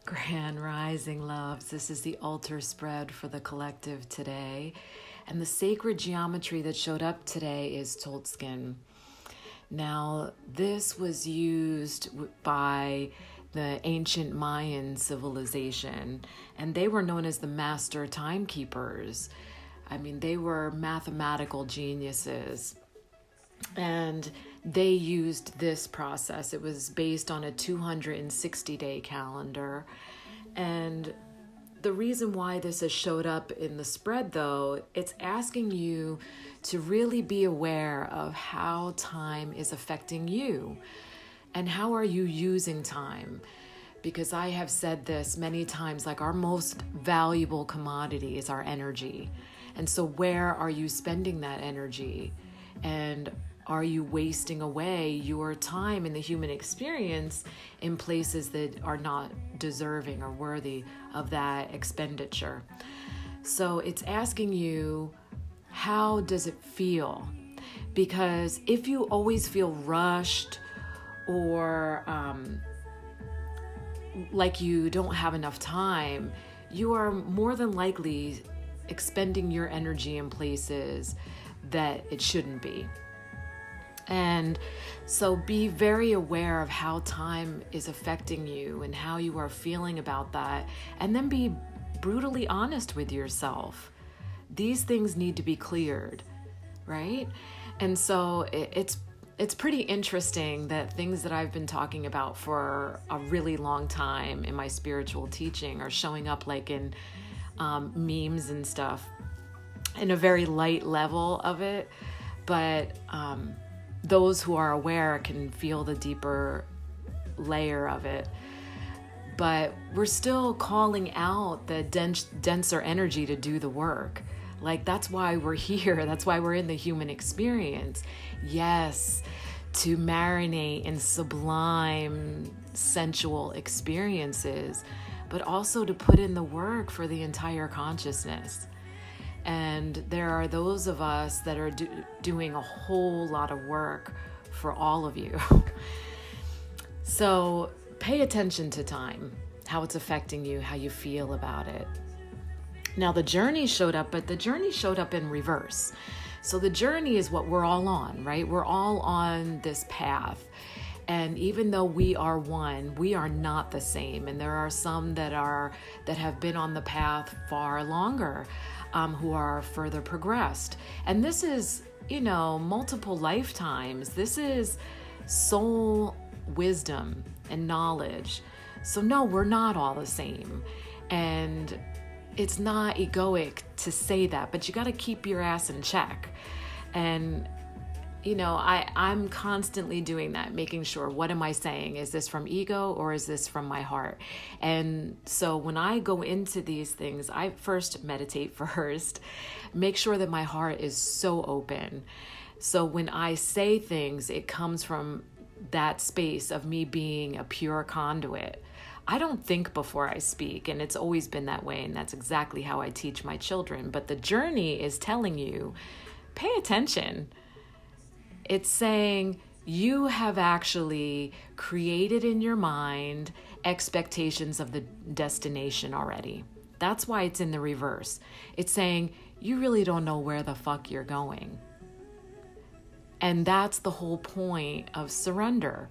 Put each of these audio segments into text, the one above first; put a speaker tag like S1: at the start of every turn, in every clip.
S1: Grand Rising loves, this is the altar spread for the collective today. And the sacred geometry that showed up today is Toltskin. Now, this was used by the ancient Mayan civilization, and they were known as the master timekeepers. I mean, they were mathematical geniuses. And they used this process. It was based on a 260-day calendar. And the reason why this has showed up in the spread, though, it's asking you to really be aware of how time is affecting you. And how are you using time? Because I have said this many times, like our most valuable commodity is our energy. And so where are you spending that energy? And are you wasting away your time in the human experience in places that are not deserving or worthy of that expenditure? So it's asking you, how does it feel? Because if you always feel rushed or like you don't have enough time, you are more than likely expending your energy in places that it shouldn't be. And so be very aware of how time is affecting you and how you are feeling about that. And then be brutally honest with yourself. These things need to be cleared, right? And so it's pretty interesting that things that I've been talking about for a really long time in my spiritual teaching are showing up like in memes and stuff in a very light level of it. But those who are aware can feel the deeper layer of it. But we're still calling out the denser energy to do the work. Like, that's why we're here. That's why we're in the human experience. Yes, to marinate in sublime, sensual experiences, but also to put in the work for the entire consciousness. And there are those of us that are doing a whole lot of work for all of you. So pay attention to time, how it's affecting you, how you feel about it. Now the journey showed up, but the journey showed up in reverse. So the journey is what we're all on, right? We're all on this path. And even though we are one, we are not the same. And there are some that have been on the path far longer, who are further progressed. And this is, multiple lifetimes. This is soul wisdom and knowledge. So no, we're not all the same. And it's not egoic to say that, but you got to keep your ass in check. And I'm constantly doing that, making sure, what am I saying? Is this from ego or is this from my heart? And so when I go into these things, I first meditate first, make sure that my heart is so open. So when I say things, it comes from that space of me being a pure conduit. I don't think before I speak, and it's always been that way, and that's exactly how I teach my children. But the journey is telling you, pay attention. It's saying you have actually created in your mind expectations of the destination already. That's why it's in the reverse. It's saying you really don't know where the fuck you're going. And that's the whole point of surrender,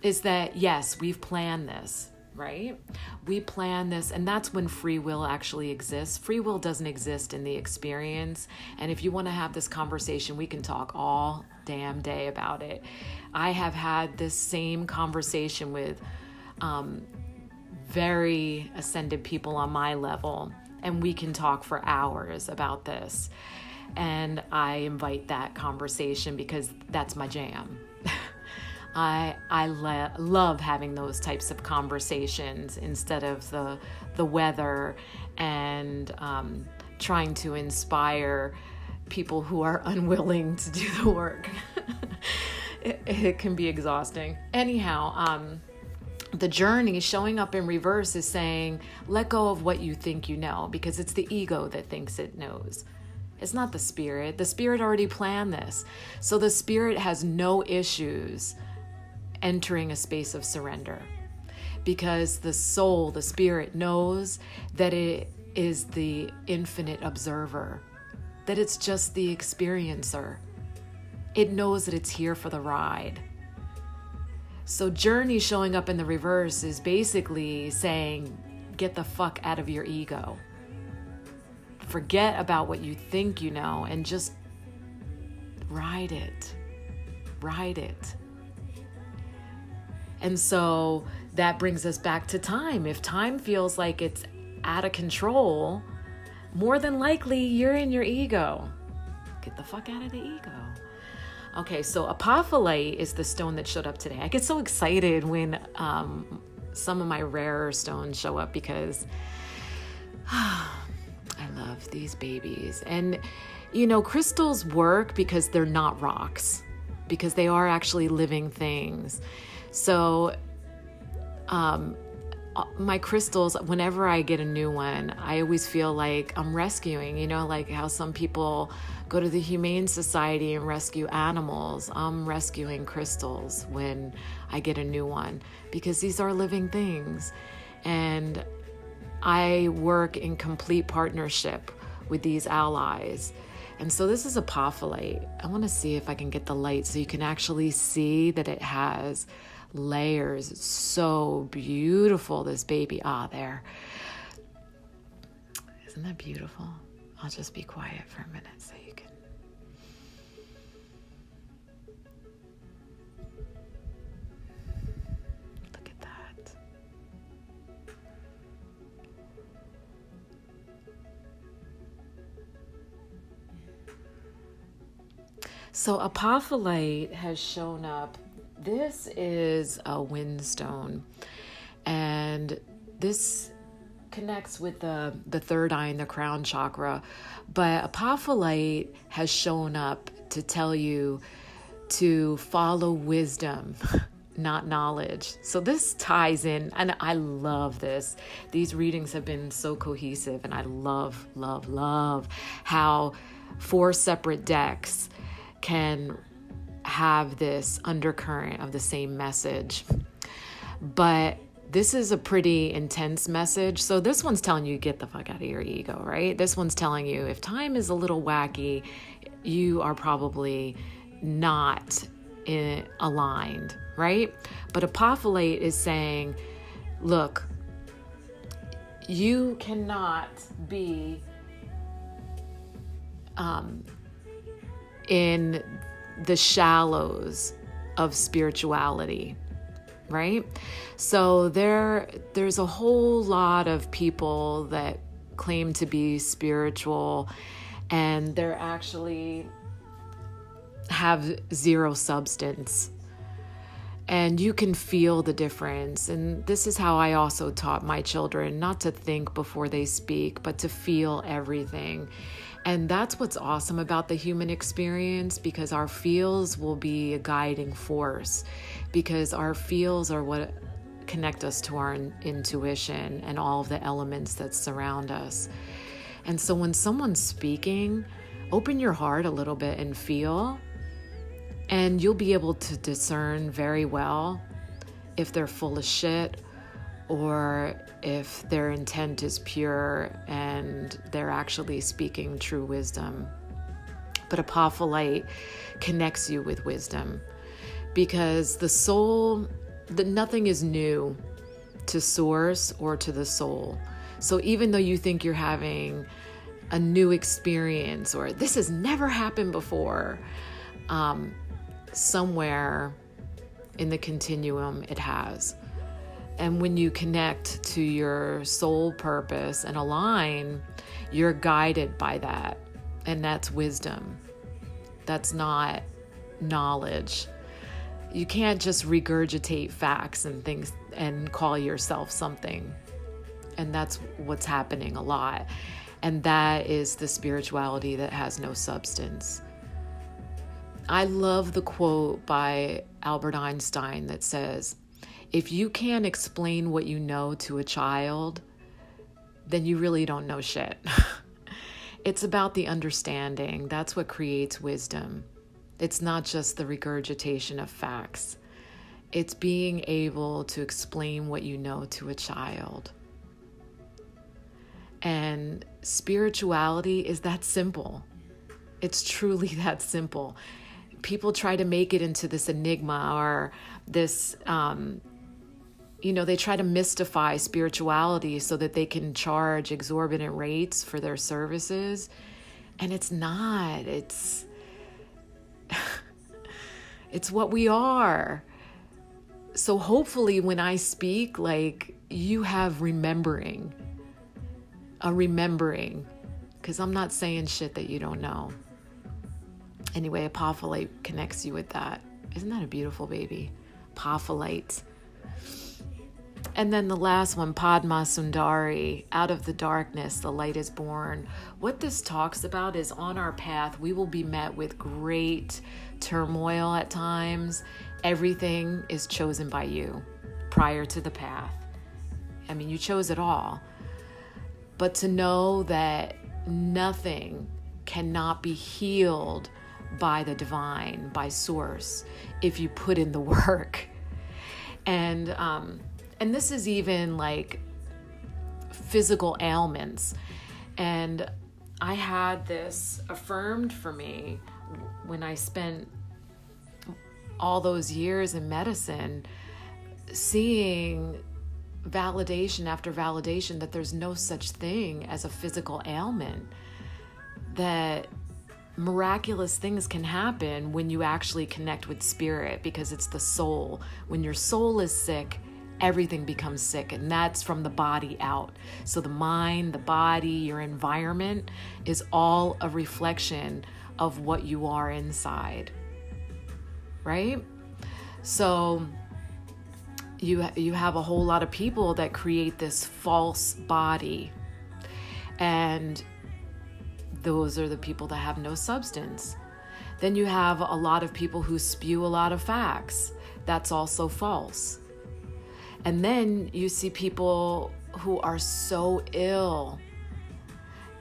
S1: is that, yes, we've planned this, right? We plan this, and that's when free will actually exists. Free will doesn't exist in the experience. And if you want to have this conversation, we can talk all damn day about it. I have had this same conversation with very ascended people on my level, and we can talk for hours about this. And I invite that conversation because that's my jam. I love having those types of conversations instead of the weather and trying to inspire people who are unwilling to do the work. It can be exhausting. Anyhow, the journey showing up in reverse is saying, let go of what you think you know, because it's the ego that thinks it knows. It's not the spirit. The spirit already planned this. So the spirit has no issues entering a space of surrender, because the soul, the spirit, knows that it is the infinite observer, that it's just the experiencer. It knows that it's here for the ride. So journey showing up in the reverse is basically saying, get the fuck out of your ego. Forget about what you think you know and just ride it. Ride it. And so that brings us back to time. If time feels like it's out of control, more than likely you're in your ego. Get the fuck out of the ego. Okay, so apophyllite is the stone that showed up today. I get so excited when some of my rarer stones show up because I love these babies. And, you know, crystals work because they're not rocks, because they are actually living things. So my crystals, whenever I get a new one, I always feel like I'm rescuing, you know, like how some people go to the Humane Society and rescue animals. I'm rescuing crystals when I get a new one because these are living things. And I work in complete partnership with these allies. And so this is apophyllite. I want to see if I can get the light so you can actually see that it has layers. It's so beautiful, this baby. There. Isn't that beautiful? I'll just be quiet for a minute so you can. Look at that. So apophyllite has shown up. This is a windstone, and this connects with the third eye and the crown chakra. But apophyllite has shown up to tell you to follow wisdom, not knowledge. So this ties in, and I love this. These readings have been so cohesive, and I love, love, love how 4 separate decks can have this undercurrent of the same message. But this is a pretty intense message. So this one's telling you, get the fuck out of your ego, right? This one's telling you, if time is a little wacky, you are probably not aligned, right? But apophyllite is saying, look, you cannot be in the shallows of spirituality, right? So there's a whole lot of people that claim to be spiritual and they're actually have zero substance. And you can feel the difference. And this is how I also taught my children not to think before they speak, but to feel everything. And that's what's awesome about the human experience, because our feels will be a guiding force, because our feels are what connect us to our intuition and all of the elements that surround us. And so when someone's speaking, open your heart a little bit and feel, and you'll be able to discern very well if they're full of shit or if their intent is pure and they're actually speaking true wisdom. But apophyllite connects you with wisdom, because the soul, nothing is new to source or to the soul. So even though you think you're having a new experience or this has never happened before, somewhere in the continuum it has. And when you connect to your soul purpose and align, you're guided by that. And that's wisdom. That's not knowledge. You can't just regurgitate facts and things and call yourself something. And that's what's happening a lot. And that is the spirituality that has no substance. I love the quote by Albert Einstein that says, if you can't explain what you know to a child, then you really don't know shit. It's about the understanding. That's what creates wisdom. It's not just the regurgitation of facts. It's being able to explain what you know to a child. And spirituality is that simple. It's truly that simple. People try to make it into this enigma or this, they try to mystify spirituality so that they can charge exorbitant rates for their services. And it's not. It's what we are. So hopefully when I speak, like, you have a remembering, because I'm not saying shit that you don't know. Anyway, apophyllite connects you with that. Isn't that a beautiful baby? Apophyllite. And then the last one, Padma Sundari, out of the darkness, the light is born. What this talks about is on our path, we will be met with great turmoil at times. Everything is chosen by you prior to the path. I mean, you chose it all. But to know that nothing cannot be healed by the divine, by source, if you put in the work. And this is even like physical ailments. And I had this affirmed for me when I spent all those years in medicine, seeing validation after validation that there's no such thing as a physical ailment, that miraculous things can happen when you actually connect with spirit, because it's the soul. When your soul is sick, everything becomes sick, and that's from the body out. So the mind, the body, your environment is all a reflection of what you are inside, right? So you have a whole lot of people that create this false body, and those are the people that have no substance. Then you have a lot of people who spew a lot of facts. That's also false. And then you see people who are so ill,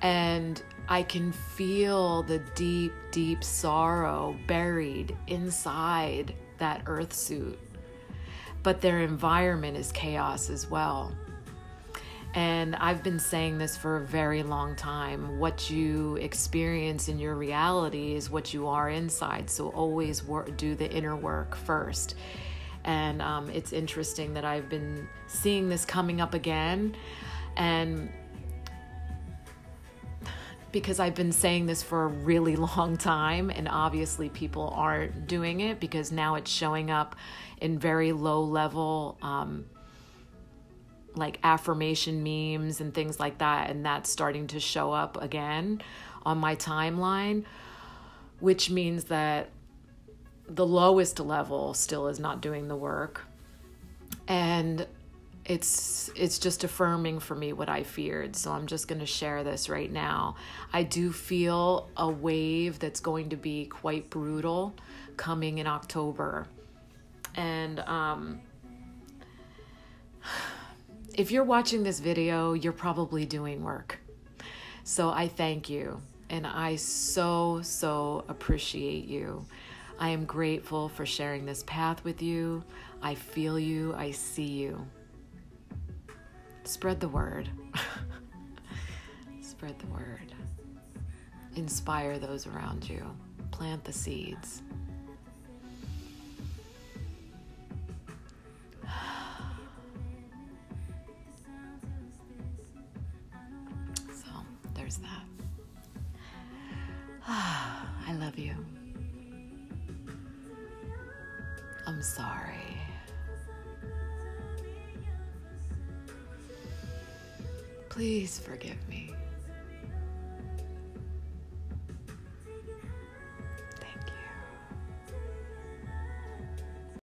S1: and I can feel the deep, deep sorrow buried inside that earth suit. But their environment is chaos as well. And I've been saying this for a very long time. What you experience in your reality is what you are inside. So always do the inner work first. And it's interesting that I've been seeing this coming up again. And because I've been saying this for a really long time, and obviously people aren't doing it because now it's showing up in very low level, like affirmation memes and things like that. And that's starting to show up again on my timeline, which means that the lowest level still is not doing the work. And it's just affirming for me what I feared. So I'm just going to share this right now. I do feel a wave that's going to be quite brutal coming in October. And if you're watching this video, you're probably doing work. So I thank you. And I so appreciate you. I am grateful for sharing this path with you. I feel you. I see you. Spread the word. Spread the word. Inspire those around you. Plant the seeds. So there's that. I love you. I'm sorry. Please forgive me.